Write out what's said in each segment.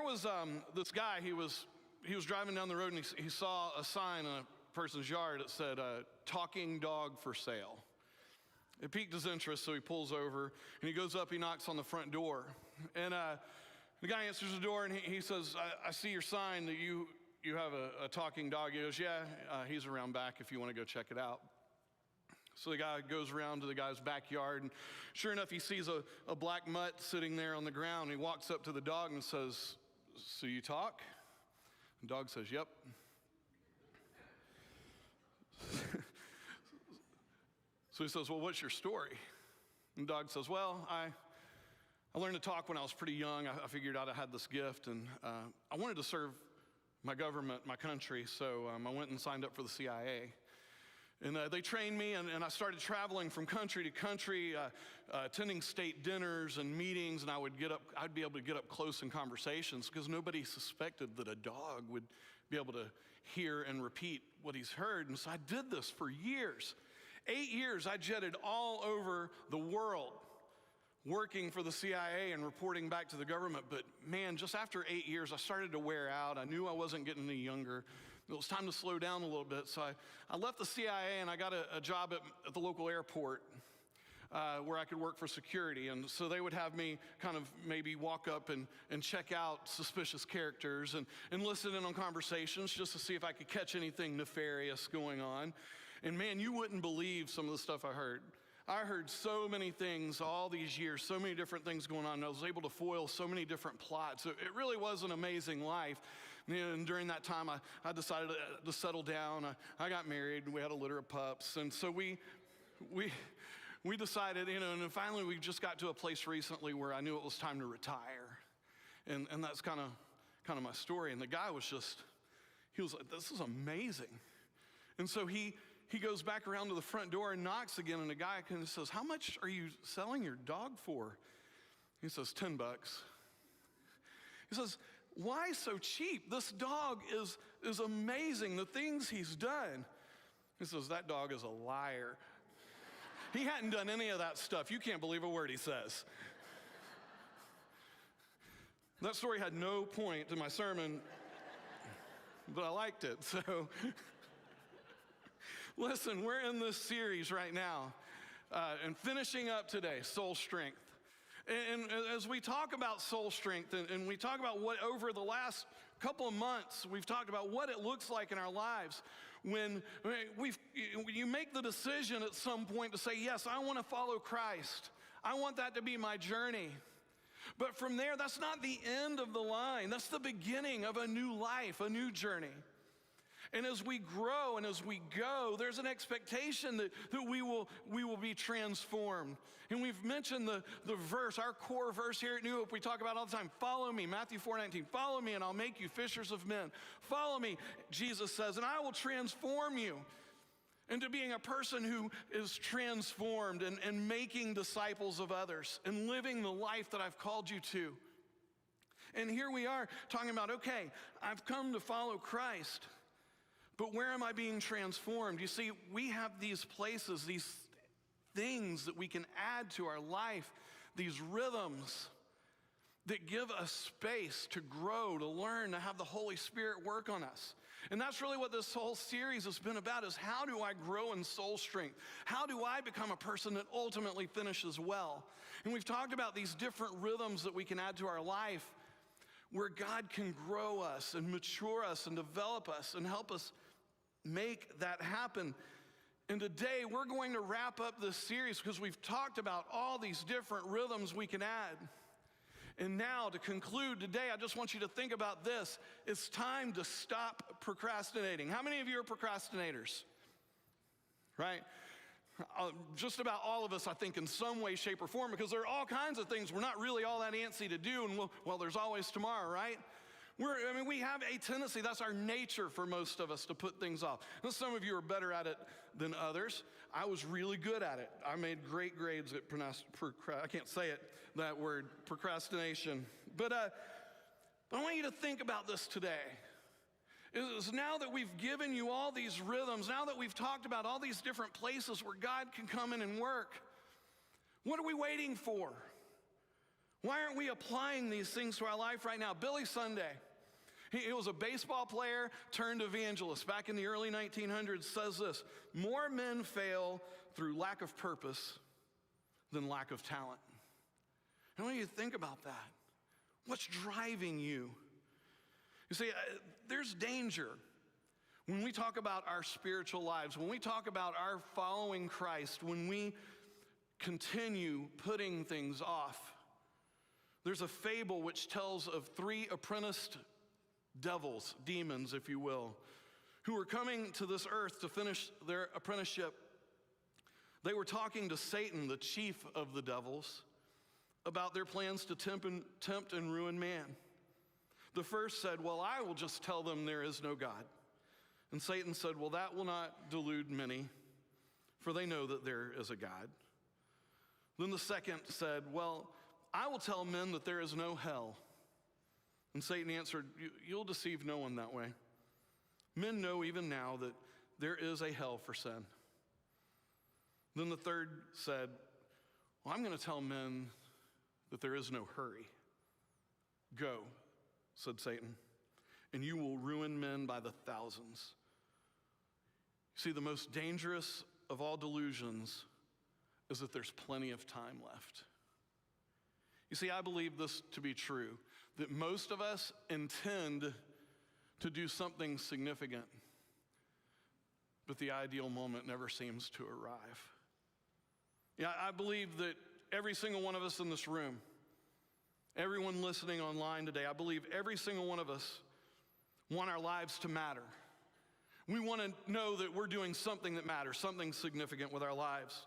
was this guy, he was driving down the road and he saw a sign in a person's yard that said, talking dog for sale. It piqued his interest, so he pulls over and he goes up, he knocks on the front door. And the guy answers the door and he says, I see your sign that you have a talking dog. He goes, yeah, he's around back if you want to go check it out. So the guy goes around to the guy's backyard, and sure enough, he sees a black mutt sitting there on the ground. He walks up to the dog and says, so you talk? The dog says, yep. So he says, well, what's your story? And the dog says, well, I learned to talk when I was pretty young. I figured out I had this gift, and I wanted to serve my government, my country, so I went and signed up for the CIA. And they trained me, and I started traveling from country to country, attending state dinners and meetings, and I'd be able to get up close in conversations because nobody suspected that a dog would be able to hear and repeat what he's heard. And so I did this for years. 8 years, I jetted all over the world, working for the CIA and reporting back to the government. But man, just after 8 years, I started to wear out. I knew I wasn't getting any younger. It was time to slow down a little bit. So I left the CIA and I got a job at the local airport where I could work for security. And so they would have me kind of maybe walk up and check out suspicious characters and listen in on conversations just to see if I could catch anything nefarious going on. And man, you wouldn't believe some of the stuff I heard. I heard so many things all these years, so many different things going on. And I was able to foil so many different plots. So it really was an amazing life. And during that time, I decided to settle down. I got married, and we had a litter of pups. And so we decided, and then finally we just got to a place recently where I knew it was time to retire. And that's kind of my story. And the guy was he was like, this is amazing. And so he goes back around to the front door and knocks again, and the guy kind of says, how much are you selling your dog for? He says, $10. He says, why so cheap? This dog is amazing, the things he's done. He says, that dog is a liar. He hadn't done any of that stuff. You can't believe a word he says. That story had no point to my sermon, but I liked it, so... Listen, we're in this series right now and finishing up today, soul strength. And as we talk about soul strength and we talk about what over the last couple of months, we've talked about what it looks like in our lives when you make the decision at some point to say, yes, I want to follow Christ. I want that to be my journey. But from there, that's not the end of the line. That's the beginning of a new life, a new journey. And as we grow and as we go, there's an expectation that we will be transformed. And we've mentioned the verse, our core verse here at New Hope, we talk about all the time, follow me, Matthew 4:19, follow me and I'll make you fishers of men. Follow me, Jesus says, and I will transform you into being a person who is transformed and making disciples of others and living the life that I've called you to. And here we are talking about, okay, I've come to follow Christ. But where am I being transformed? You see, we have these places, these things that we can add to our life, these rhythms that give us space to grow, to learn, to have the Holy Spirit work on us. And that's really what this whole series has been about, is how do I grow in soul strength? How do I become a person that ultimately finishes well? And we've talked about these different rhythms that we can add to our life where God can grow us and mature us and develop us and help us make that happen. And today we're going to wrap up this series because we've talked about all these different rhythms we can add. And now to conclude today, I just want you to think about this. It's time to stop procrastinating. How many of you are procrastinators? Right? Just about all of us, I think, in some way, shape, or form, because there are all kinds of things we're not really all that antsy to do, and well, there's always tomorrow, right? We have a tendency, that's our nature for most of us, to put things off. Now, some of you are better at it than others. I was really good at it. I made great grades at I can't say it, that word, procrastination. But I want you to think about this today. Is now that we've given you all these rhythms, now that we've talked about all these different places where God can come in and work, what are we waiting for? Why aren't we applying these things to our life right now? Billy Sunday, he was a baseball player turned evangelist back in the early 1900s, says this: more men fail through lack of purpose than lack of talent. And when you think about that, what's driving you? You see, there's danger when we talk about our spiritual lives, when we talk about our following Christ, when we continue putting things off. There's a fable which tells of 3 apprenticed devils, demons, if you will, who were coming to this earth to finish their apprenticeship. They were talking to Satan, the chief of the devils, about their plans to tempt and ruin man. The first said, well, I will just tell them there is no God. And Satan said, well, that will not delude many, for they know that there is a God. Then the second said, well, I will tell men that there is no hell. And Satan answered, you'll deceive no one that way. Men know even now that there is a hell for sin. Then the third said, well, I'm going to tell men that there is no hurry. Go, said Satan, and you will ruin men by the thousands. See, the most dangerous of all delusions is that there's plenty of time left. You see, I believe this to be true, that most of us intend to do something significant, but the ideal moment never seems to arrive. Yeah, I believe that every single one of us in this room, everyone listening online today, I believe every single one of us want our lives to matter. We want to know that we're doing something that matters, something significant with our lives.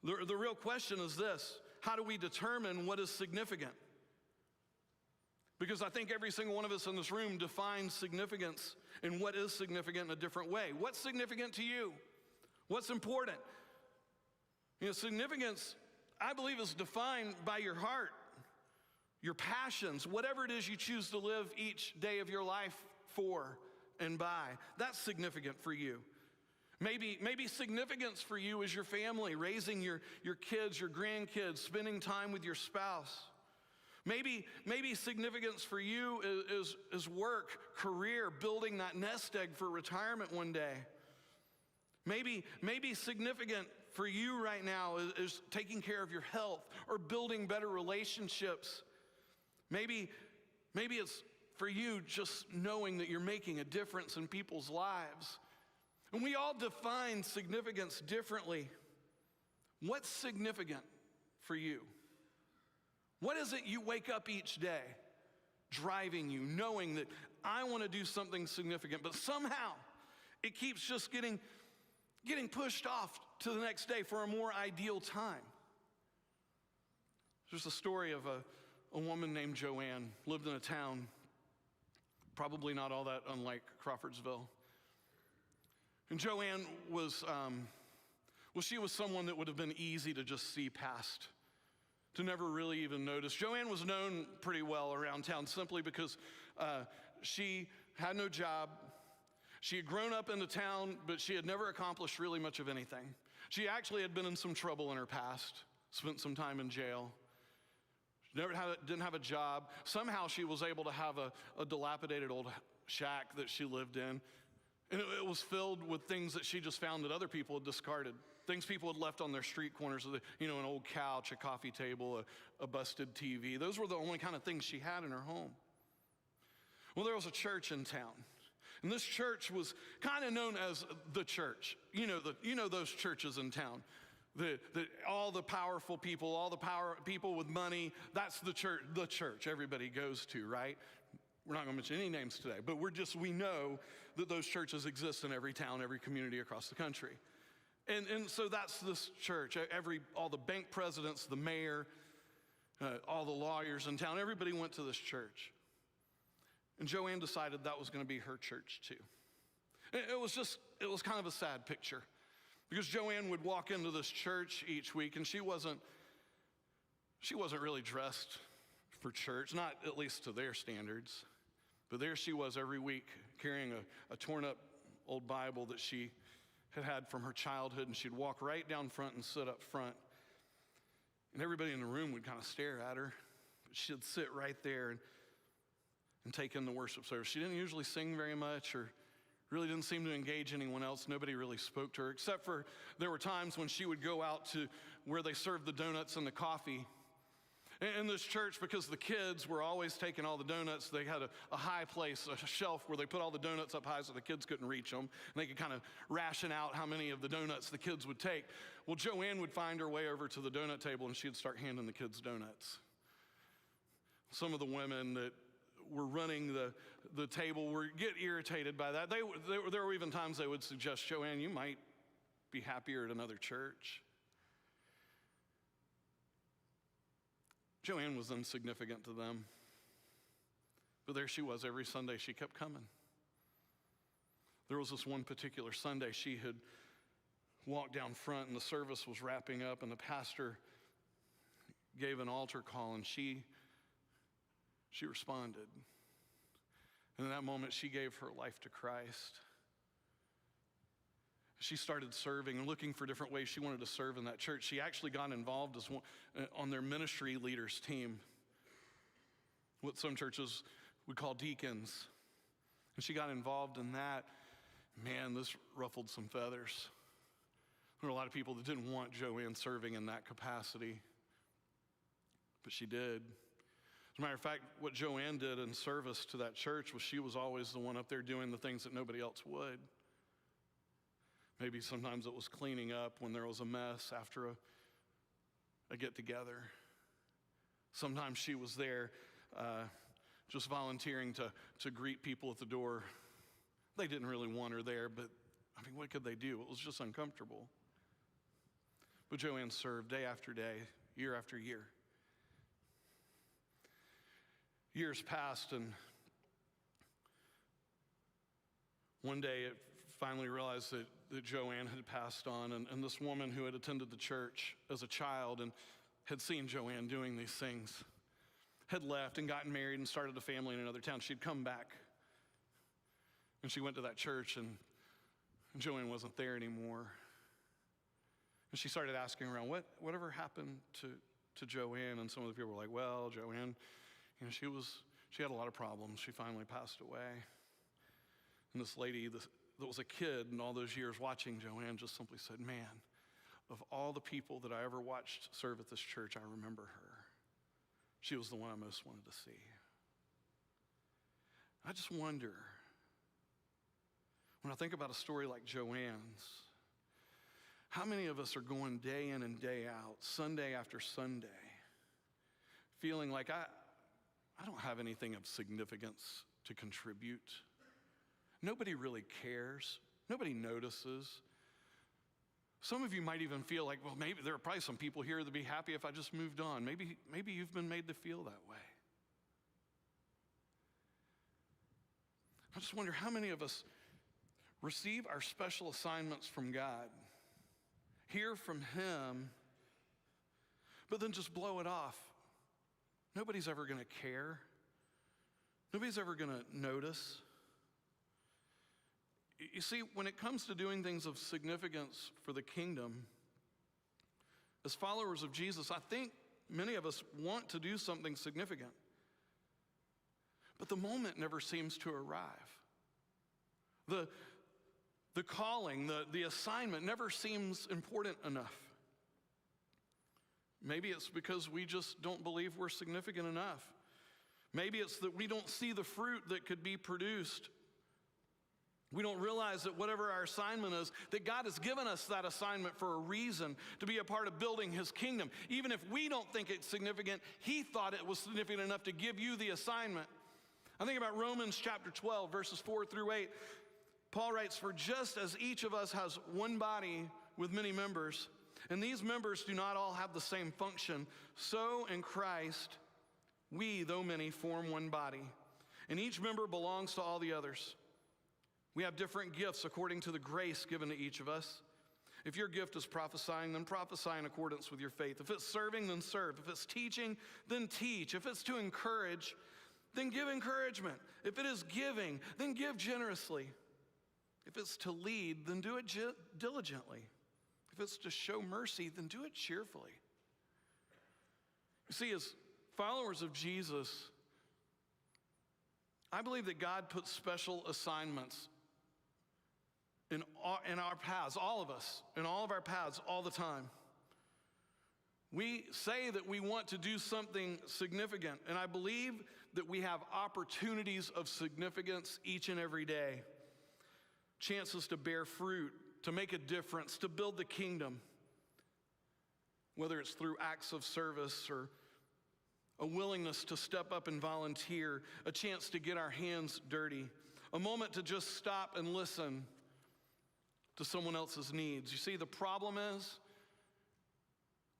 The real question is this: how do we determine what is significant? Because I think every single one of us in this room defines significance and what is significant in a different way. What's significant to you? What's important? You know, significance, I believe, is defined by your heart, your passions, whatever it is you choose to live each day of your life for and by. That's significant for you. Maybe significance for you is your family, raising your kids, your grandkids, spending time with your spouse. Maybe significance for you is work, career, building that nest egg for retirement one day. Maybe significant for you right now is taking care of your health or building better relationships. Maybe it's for you just knowing that you're making a difference in people's lives. And we all define significance differently. What's significant for you? What is it you wake up each day driving you, knowing that I want to do something significant, but somehow it keeps just getting pushed off to the next day for a more ideal time? There's a story of a woman named Joanne, lived in a town probably not all that unlike Crawfordsville. And Joanne was someone that would have been easy to just see past, to never really even notice. Joanne was known pretty well around town simply because she had no job. She had grown up in the town, but she had never accomplished really much of anything. She actually had been in some trouble in her past, spent some time in jail. She didn't have a job. Somehow she was able to have a dilapidated old shack that she lived in. And it was filled with things that she just found that other people had discarded. Things people had left on their street corners, an old couch, a coffee table, a busted TV. Those were the only kind of things she had in her home. Well, there was a church in town. And this church was kind of known as the church. You know those churches in town. All the powerful people, all the people with money, that's the church everybody goes to, right? We're not going to mention any names today, but we know that those churches exist in every town, every community across the country. And so that's this church. All the bank presidents, the mayor, all the lawyers in town, everybody went to this church. And Joanne decided that was going to be her church too. It was kind of a sad picture because Joanne would walk into this church each week and she wasn't really dressed for church, not at least to their standards. But there she was every week carrying a torn up old Bible that she had from her childhood, and she'd walk right down front and sit up front. And everybody in the room would kind of stare at her. she'd sit right there and take in the worship service. She didn't usually sing very much or really didn't seem to engage anyone else. Nobody really spoke to her, except for there were times when she would go out to where they served the donuts and the coffee. In this church, because the kids were always taking all the donuts, they had a high place, a shelf where they put all the donuts up high so the kids couldn't reach them. And they could kind of ration out how many of the donuts the kids would take. Well, Joanne would find her way over to the donut table and she'd start handing the kids donuts. Some of the women that were running the table would get irritated by that. There were even times they would suggest, Joanne, you might be happier at another church. Joanne was insignificant to them. But there she was every Sunday. She kept coming. There was this one particular Sunday she had walked down front and the service was wrapping up and the pastor gave an altar call and she responded. And in that moment she gave her life to Christ. She started serving and looking for different ways she wanted to serve in that church. She actually got involved on their ministry leaders team, what some churches would call deacons. And she got involved in that. Man, this ruffled some feathers. There were a lot of people that didn't want Joanne serving in that capacity, but she did. As a matter of fact, what Joanne did in service to that church was she was always the one up there doing the things that nobody else would. Maybe sometimes it was cleaning up when there was a mess after a get-together. Sometimes she was there just volunteering to greet people at the door. They didn't really want her there, but I mean, what could they do? It was just uncomfortable. But Joanne served day after day, year after year. Years passed, and one day it finally realized that Joanne had passed on, and this woman who had attended the church as a child and had seen Joanne doing these things had left and gotten married and started a family in another town. She'd come back, and she went to that church, and Joanne wasn't there anymore. And she started asking around, whatever happened to Joanne? And some of the people were like, well, Joanne, you know, she had a lot of problems. She finally passed away. And this lady that was a kid in all those years watching Joanne just simply said, man, of all the people that I ever watched serve at this church, I remember her. She was the one I most wanted to see. I just wonder, when I think about a story like Joanne's, how many of us are going day in and day out, Sunday after Sunday, feeling like I don't have anything of significance to contribute. Nobody really cares. Nobody notices. Some of you might even feel like, well, maybe there are probably some people here that'd be happy if I just moved on. Maybe you've been made to feel that way. I just wonder how many of us receive our special assignments from God, hear from Him, but then just blow it off. Nobody's ever going to care. Nobody's ever going to notice. You see, when it comes to doing things of significance for the kingdom, as followers of Jesus, I think many of us want to do something significant. But the moment never seems to arrive. The calling, the assignment never seems important enough. Maybe it's because we just don't believe we're significant enough. Maybe it's that we don't see the fruit that could be produced. We don't realize that whatever our assignment is, that God has given us that assignment for a reason, to be a part of building His kingdom. Even if we don't think it's significant, He thought it was significant enough to give you the assignment. I think about Romans chapter 12, verses 4 through 8. Paul writes, "For just as each of us has one body with many members, and these members do not all have the same function, so in Christ we, though many, form one body, and each member belongs to all the others. We have different gifts according to the grace given to each of us. If your gift is prophesying, then prophesy in accordance with your faith. If it's serving, then serve. If it's teaching, then teach. If it's to encourage, then give encouragement. If it is giving, then give generously. If it's to lead, then do it diligently. If it's to show mercy, then do it cheerfully." You see, Followers of Jesus, I believe that God puts special assignments in our paths, all of us, in all of our paths all the time. We say that we want to do something significant, and I believe that we have opportunities of significance each and every day. Chances to bear fruit, to make a difference, to build the kingdom, whether it's through acts of service or a willingness to step up and volunteer, a chance to get our hands dirty, a moment to just stop and listen to someone else's needs. You see, the problem is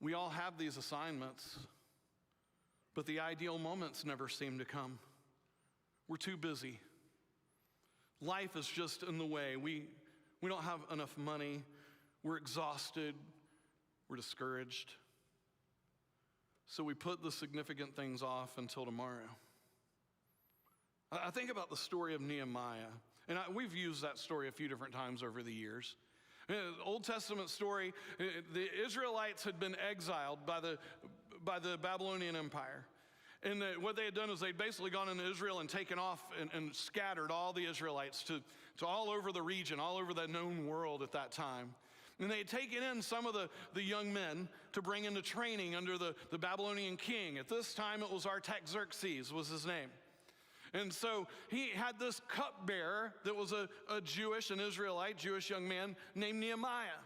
we all have these assignments, but the ideal moments never seem to come. We're too busy. Life is just in the way. We don't have enough money. We're exhausted. We're discouraged. So we put the significant things off until tomorrow. I think about the story of Nehemiah, and we've used that story a few different times over the years. Old Testament story, the Israelites had been exiled by the Babylonian Empire. And what they had done is they'd basically gone into Israel and taken off and scattered all the Israelites to all over the region, all over the known world at that time. And they had taken in some of the young men to bring into training under the Babylonian king. At this time, it was Artaxerxes was his name. And so he had this cupbearer that was an Israelite, Jewish young man named Nehemiah.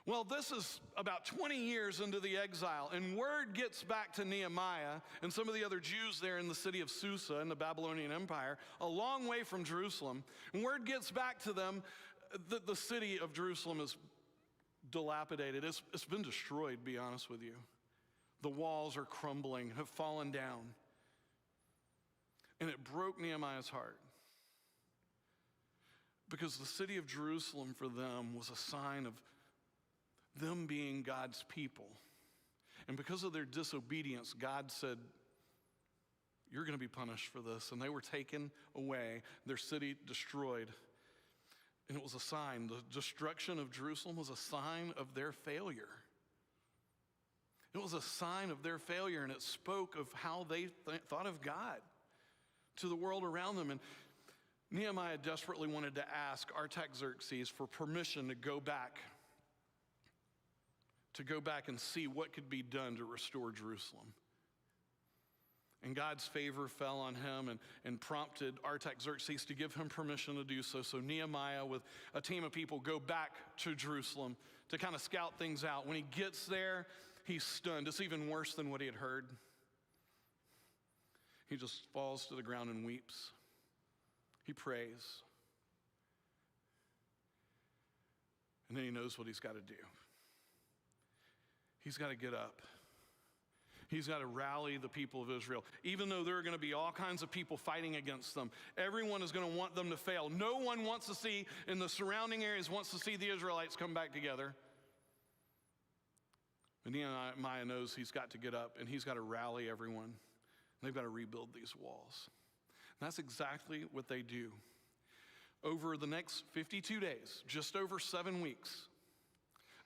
Well, this is about 20 years into the exile, and word gets back to Nehemiah and some of the other Jews there in the city of Susa in the Babylonian Empire, a long way from Jerusalem. And word gets back to them that the city of Jerusalem is dilapidated. It's been destroyed, to be honest with you. The walls are crumbling, have fallen down. And it broke Nehemiah's heart. Because the city of Jerusalem for them was a sign of them being God's people. And because of their disobedience, God said, you're going to be punished for this. And they were taken away, their city destroyed. And it was a sign. The destruction of Jerusalem was a sign of their failure. It was a sign of their failure, and it spoke of how they thought of God to the world around them. And Nehemiah desperately wanted to ask Artaxerxes for permission to go back and see what could be done to restore Jerusalem. And God's favor fell on him and prompted Artaxerxes to give him permission to do so. So Nehemiah, with a team of people, go back to Jerusalem to kind of scout things out. When he gets there, he's stunned. It's even worse than what he had heard. He just falls to the ground and weeps. He prays. And then he knows what he's got to do. He's got to get up. He's got to rally the people of Israel. Even though there are going to be all kinds of people fighting against them, everyone is going to want them to fail. No one wants to see, in the surrounding areas, wants to see the Israelites come back together. But Nehemiah knows he's got to get up, and he's got to rally everyone. They've got to rebuild these walls. And that's exactly what they do. Over the next 52 days, just over 7 weeks,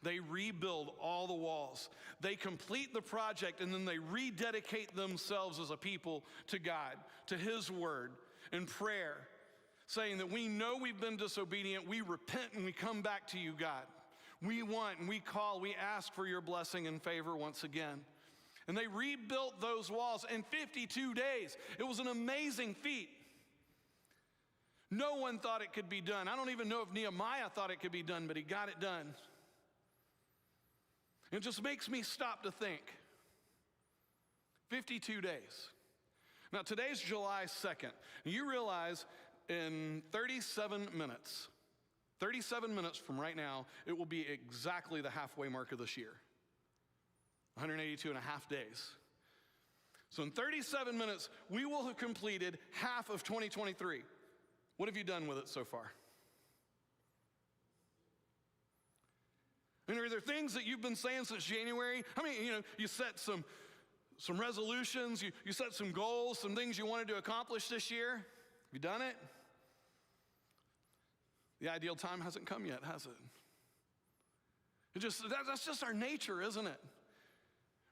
they rebuild all the walls. They complete the project, and then they rededicate themselves as a people to God, to His word and prayer, saying that we know we've been disobedient, we repent and we come back to you, God. We want and we call, we ask for your blessing and favor once again. And they rebuilt those walls in 52 days. It was an amazing feat. No one thought it could be done. I don't even know if Nehemiah thought it could be done, but he got it done. It just makes me stop to think. 52 days. Now, today's July 2nd. You realize in 37 minutes from right now, it will be exactly the halfway mark of this year. 182 and a half days. So in 37 minutes, we will have completed half of 2023. What have you done with it so far? And are there things that you've been saying since January? I mean, you set some resolutions, you set some goals, some things you wanted to accomplish this year. Have you done it? The ideal time hasn't come yet, has it? That's just our nature, isn't it?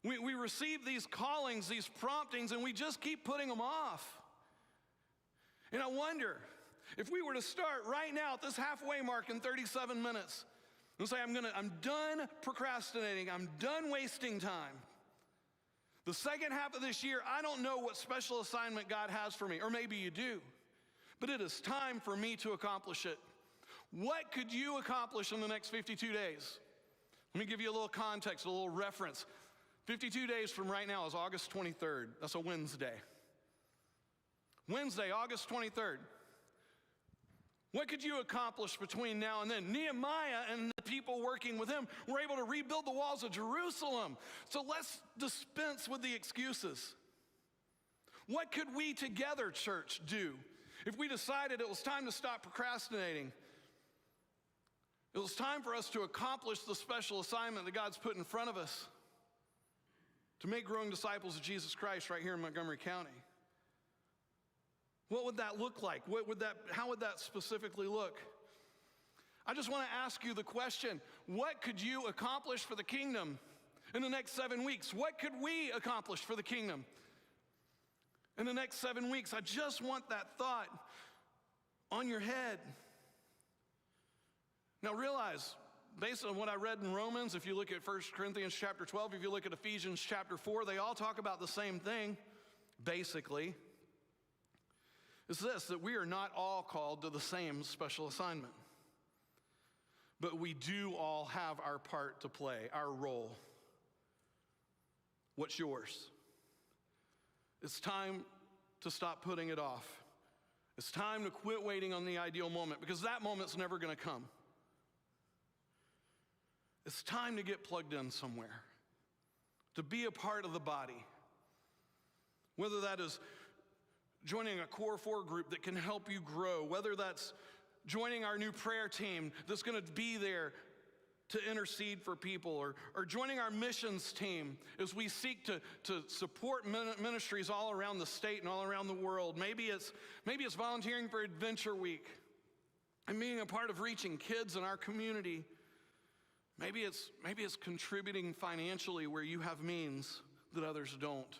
We receive these callings, these promptings, and we just keep putting them off. And I wonder, if we were to start right now at this halfway mark in 37 minutes and say, I'm done procrastinating, I'm done wasting time. The second half of this year, I don't know what special assignment God has for me, or maybe you do, but it is time for me to accomplish it. What could you accomplish in the next 52 days? Let me give you a little context, a little reference. 52 days from right now is August 23rd. That's a Wednesday. Wednesday, August 23rd. What could you accomplish between now and then? Nehemiah and the people working with him were able to rebuild the walls of Jerusalem. So let's dispense with the excuses. What could we together, church, do if we decided it was time to stop procrastinating? It was time for us to accomplish the special assignment that God's put in front of us, to make growing disciples of Jesus Christ right here in Montgomery County. What would that look like? How would that specifically look? I just want to ask you the question, what could you accomplish for the kingdom in the next 7 weeks? What could we accomplish for the kingdom in the next 7 weeks? I just want that thought on your head. Now realize, based on what I read in Romans, if you look at 1 Corinthians chapter 12, if you look at Ephesians chapter 4, they all talk about the same thing, basically. It's this, that we are not all called to the same special assignment. But we do all have our part to play, our role. What's yours? It's time to stop putting it off. It's time to quit waiting on the ideal moment, because that moment's never going to come. It's time to get plugged in somewhere, to be a part of the body. Whether that is joining a Core 4 group that can help you grow, whether that's joining our new prayer team that's going to be there to intercede for people, or joining our missions team as we seek to support ministries all around the state and all around the world. Maybe it's volunteering for Adventure Week and being a part of reaching kids in our community. Maybe it's contributing financially where you have means that others don't.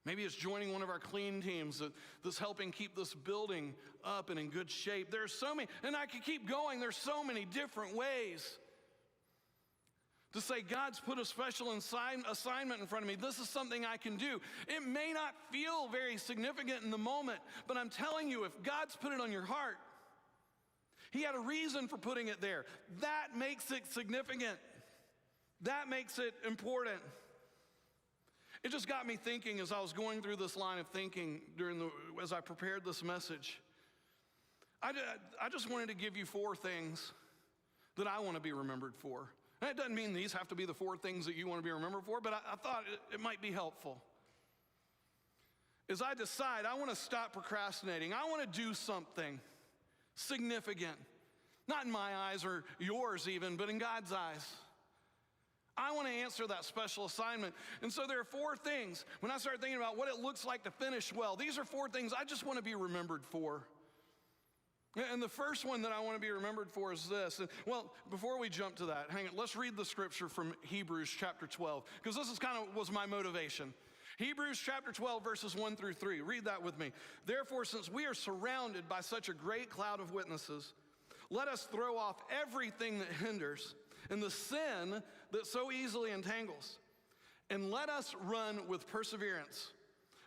Maybe it's joining one of our clean teams that's helping keep this building up and in good shape. There's so many, and I could keep going. There's so many different ways to say, God's put a special assignment in front of me. This is something I can do. It may not feel very significant in the moment, but I'm telling you, if God's put it on your heart, He had a reason for putting it there. That makes it significant. That makes it important. It just got me thinking as I was going through this line of thinking as I prepared this message. I just wanted to give you 4 things that I want to be remembered for. And it doesn't mean these have to be the 4 things that you want to be remembered for, but I thought it might be helpful. As I decide, I want to stop procrastinating. I want to do something significant. Not in my eyes or yours even, but in God's eyes. I want to answer that special assignment. And so there are 4 things. When I start thinking about what it looks like to finish well, these are 4 things I just want to be remembered for. And the first one that I want to be remembered for is this. Well, before we jump to that, hang on, let's read the scripture from Hebrews chapter 12, because this is was my motivation. Hebrews chapter 12, verses 1 through 3. Read that with me. Therefore, since we are surrounded by such a great cloud of witnesses, let us throw off everything that hinders and the sin that so easily entangles, and let us run with perseverance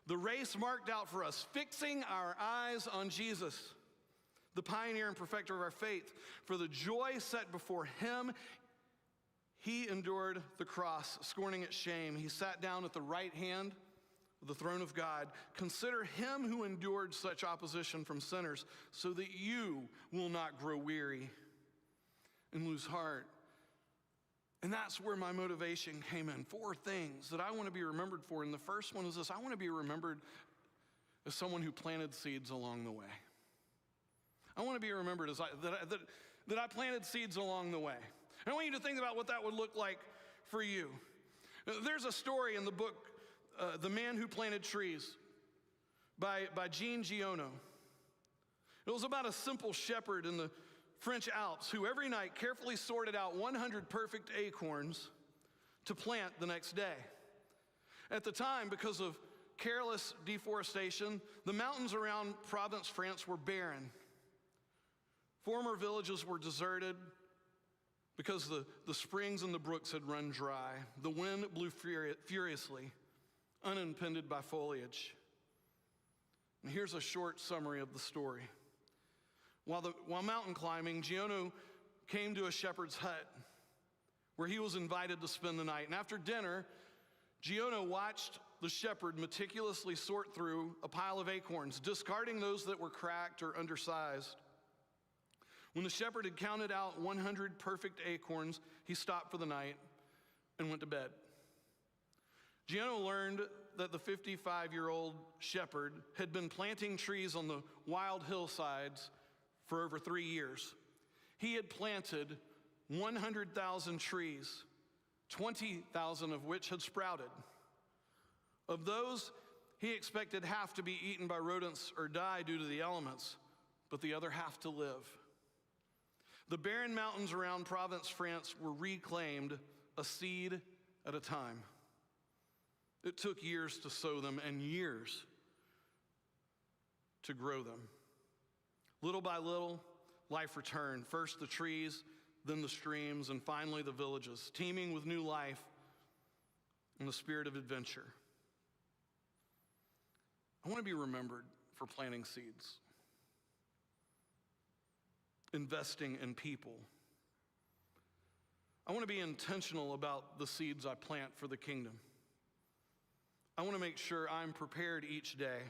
the race marked out for us, fixing our eyes on Jesus, the pioneer and perfecter of our faith. For the joy set before him, he endured the cross, scorning its shame. He sat down at the right hand of the throne of God. Consider him who endured such opposition from sinners, so that you will not grow weary and lose heart. And that's where my motivation came in. 4 things that I want to be remembered for. And the first one is this: I want to be remembered as someone who planted seeds along the way. I want to be remembered as that I planted seeds along the way. And I want you to think about what that would look like for you. There's a story in the book, The Man Who Planted Trees, by Jean Giono. It was about a simple shepherd in the French Alps who every night carefully sorted out 100 perfect acorns to plant the next day. At the time, because of careless deforestation, the mountains around Provence, France were barren. Former villages were deserted because the springs and the brooks had run dry. The wind blew furiously, unimpeded by foliage. And here's a short summary of the story. While mountain climbing, Giono came to a shepherd's hut where he was invited to spend the night. And after dinner, Giono watched the shepherd meticulously sort through a pile of acorns, discarding those that were cracked or undersized. When the shepherd had counted out 100 perfect acorns, he stopped for the night and went to bed. Giono learned that the 55-year-old shepherd had been planting trees on the wild hillsides for over 3 years. He had planted 100,000 trees, 20,000 of which had sprouted. Of those, he expected half to be eaten by rodents or die due to the elements, but the other half to live. The barren mountains around Provence, France were reclaimed a seed at a time. It took years to sow them and years to grow them. Little by little, life returned. First the trees, then the streams, and finally the villages, teeming with new life and the spirit of adventure. I want to be remembered for planting seeds, investing in people. I want to be intentional about the seeds I plant for the kingdom. I want to make sure I'm prepared each day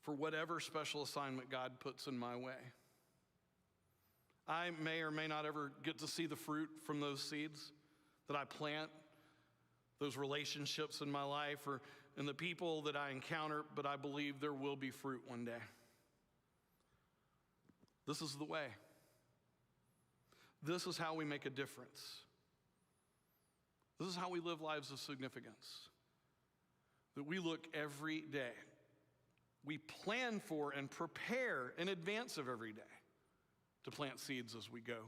for whatever special assignment God puts in my way. I may or may not ever get to see the fruit from those seeds that I plant, those relationships in my life or in the people that I encounter, but I believe there will be fruit one day. This is the way. This is how we make a difference. This is how we live lives of significance. That we look every day. We plan for and prepare in advance of every day to plant seeds as we go.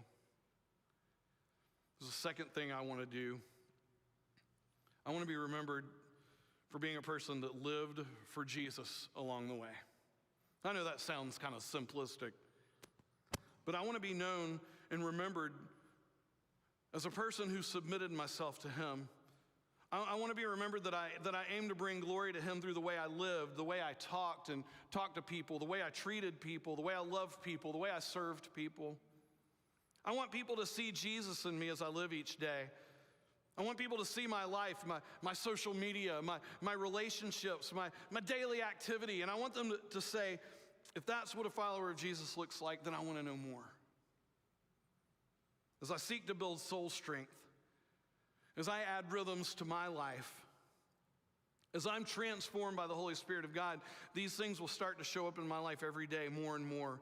There's a second thing I want to do. I want to be remembered for being a person that lived for Jesus along the way. I know that sounds kind of simplistic, but I want to be known and remembered as a person who submitted myself to him. I want to be remembered that I aim to bring glory to him through the way I lived, the way I talked to people, the way I treated people, the way I loved people, the way I served people. I want people to see Jesus in me as I live each day. I want people to see my life, my social media, my relationships, my daily activity, and I want them to say, if that's what a follower of Jesus looks like, then I want to know more. As I seek to build soul strength, as I add rhythms to my life, as I'm transformed by the Holy Spirit of God, these things will start to show up in my life every day more and more.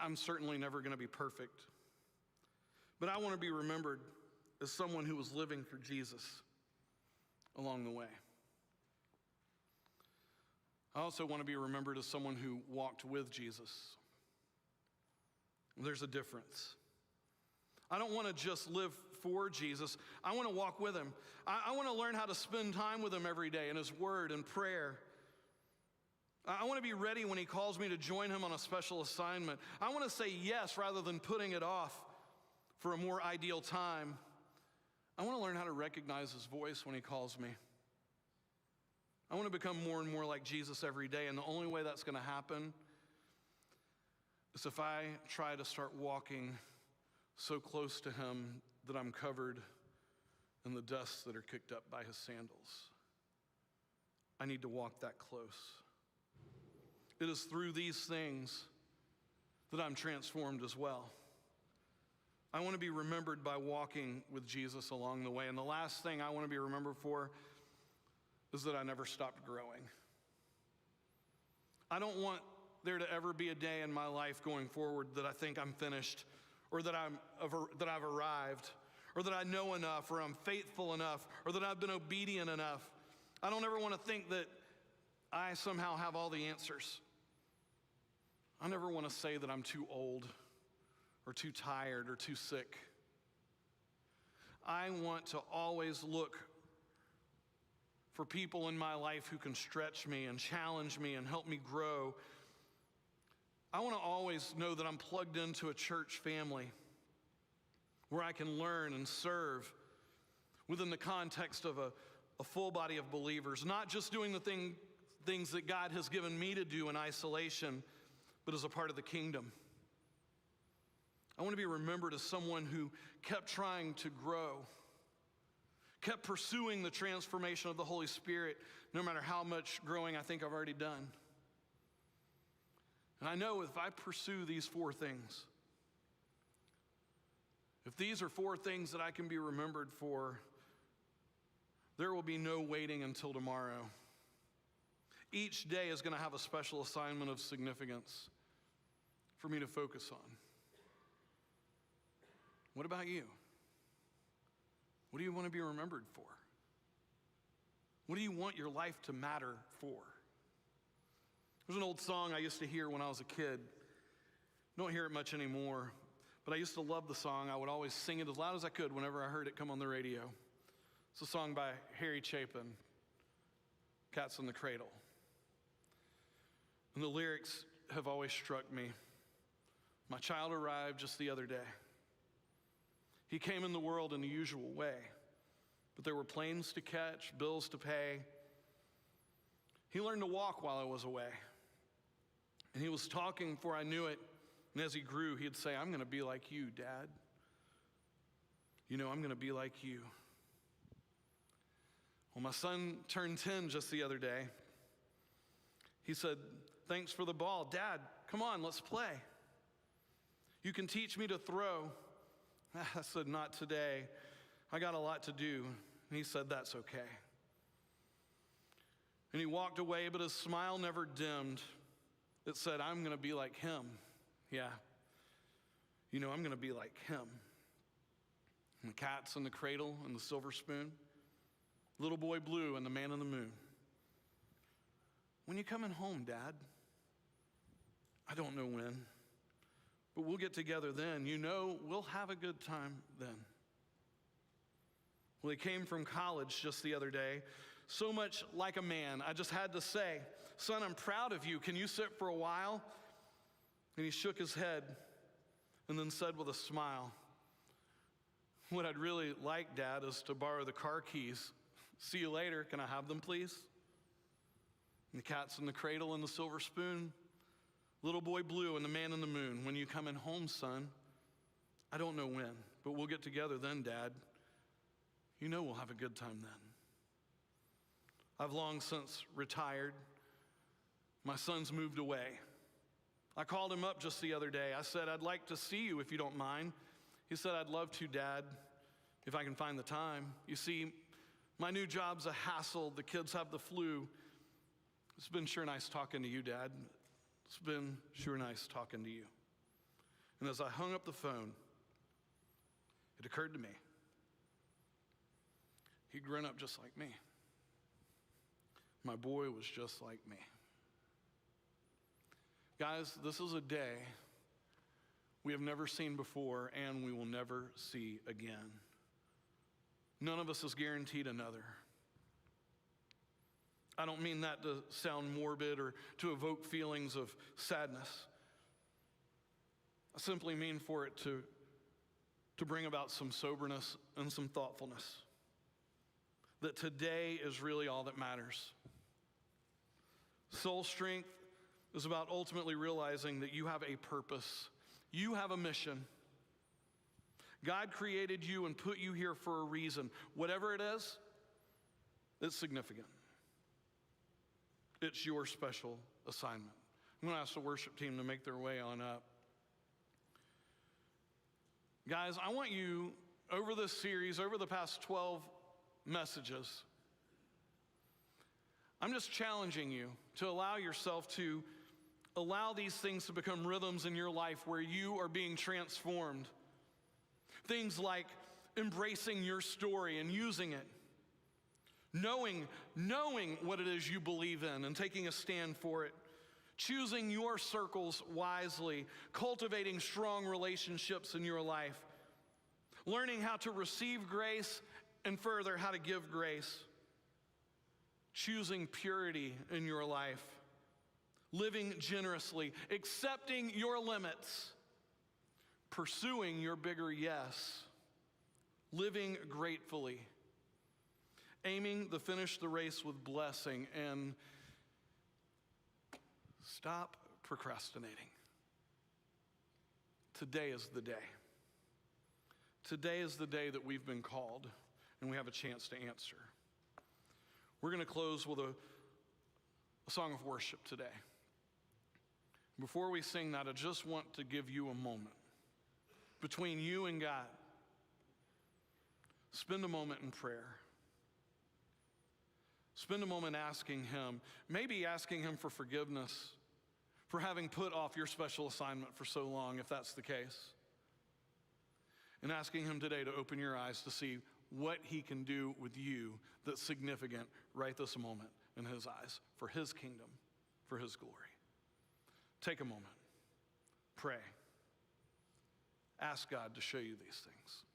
I'm certainly never going to be perfect, but I want to be remembered as someone who was living for Jesus along the way. I also want to be remembered as someone who walked with Jesus. There's a difference. I don't want to just live for Jesus. I want to walk with him. I want to learn how to spend time with him every day in his word and prayer. I want to be ready when he calls me to join him on a special assignment. I want to say yes rather than putting it off for a more ideal time. I want to learn how to recognize his voice when he calls me. I want to become more and more like Jesus every day, and the only way that's going to happen is if I try to start walking so close to him that I'm covered in the dust that are kicked up by his sandals. I need to walk that close. It is through these things that I'm transformed as well. I want to be remembered by walking with Jesus along the way. And the last thing I want to be remembered for is that I never stopped growing. I don't want there to ever be a day in my life going forward that I think I'm finished, or that I've arrived, or that I know enough, or I'm faithful enough, or that I've been obedient enough. I don't ever want to think that I somehow have all the answers. I never want to say that I'm too old, or too tired, or too sick I want to always look for people in my life who can stretch me and challenge me and help me grow. I want to always know that I'm plugged into a church family where I can learn and serve within the context of a full body of believers, not just doing the things that God has given me to do in isolation, but as a part of the kingdom. I want to be remembered as someone who kept trying to grow, kept pursuing the transformation of the Holy Spirit, no matter how much growing I think I've already done. And I know if I pursue these 4 things, if these are 4 things that I can be remembered for, there will be no waiting until tomorrow. Each day is going to have a special assignment of significance for me to focus on. What about you? What do you want to be remembered for? What do you want your life to matter for? There's an old song I used to hear when I was a kid. Don't hear it much anymore, but I used to love the song. I would always sing it as loud as I could whenever I heard it come on the radio. It's a song by Harry Chapin, Cats in the Cradle. And the lyrics have always struck me. My child arrived just the other day. He came in the world in the usual way, but there were planes to catch, bills to pay. He learned to walk while I was away. And he was talking before I knew it. And as he grew, he'd say, I'm going to be like you, Dad. You know, I'm going to be like you. Well, my son turned 10 just the other day. He said, thanks for the ball. Dad, come on, let's play. You can teach me to throw. I said, not today. I got a lot to do. And he said, that's okay. And he walked away, but his smile never dimmed. It said, I'm going to be like him. Yeah. You know, I'm going to be like him. And the Cats in the Cradle and the Silver Spoon. Little Boy Blue and the Man in the Moon. When you coming home, Dad? I don't know when, but we'll get together then. You know, we'll have a good time then. Well, he came from college just the other day, so much like a man. I just had to say, son, I'm proud of you. Can you sit for a while? And he shook his head and then said with a smile, what I'd really like, Dad, is to borrow the car keys. See you later. Can I have them, please? And the Cats in the Cradle and the Silver Spoon. Little Boy Blue and the Man in the Moon. When you coming home, son? I don't know when, but we'll get together then, Dad. You know we'll have a good time then. I've long since retired. My son's moved away. I called him up just the other day. I said, I'd like to see you if you don't mind. He said, I'd love to, Dad, if I can find the time. You see, my new job's a hassle. The kids have the flu. It's been sure nice talking to you, Dad. It's been sure nice talking to you. And as I hung up the phone, it occurred to me, he'd grown up just like me. My boy was just like me. Guys, this is a day we have never seen before and we will never see again. None of us is guaranteed another. I don't mean that to sound morbid or to evoke feelings of sadness. I simply mean for it to bring about some soberness and some thoughtfulness. That today is really all that matters. Soul strength is about ultimately realizing that you have a purpose. You have a mission. God created you and put you here for a reason. Whatever it is, it's significant. It's your special assignment. I'm going to ask the worship team to make their way on up. Guys, I want you, over this series, over the past 12 messages, I'm just challenging you to allow yourself to allow these things to become rhythms in your life where you are being transformed. Things like embracing your story and using it. Knowing what it is you believe in and taking a stand for it. Choosing your circles wisely. Cultivating strong relationships in your life. learning how to receive grace and further how to give grace, choosing purity in your life, living generously, accepting your limits, pursuing your bigger yes, living gratefully, aiming to finish the race with blessing, and stop procrastinating. Today is the day. Today is the day that we've been called, and we have a chance to answer. We're going to close with a song of worship today. Before we sing that, I just want to give you a moment between you and God. Spend a moment in prayer. Spend a moment asking Him, maybe asking Him for forgiveness for having put off your special assignment for so long, if that's the case. And asking Him today to open your eyes to see what He can do with you that's significant right this moment in His eyes, for His kingdom, for His glory. Take a moment. Pray. Ask God to show you these things.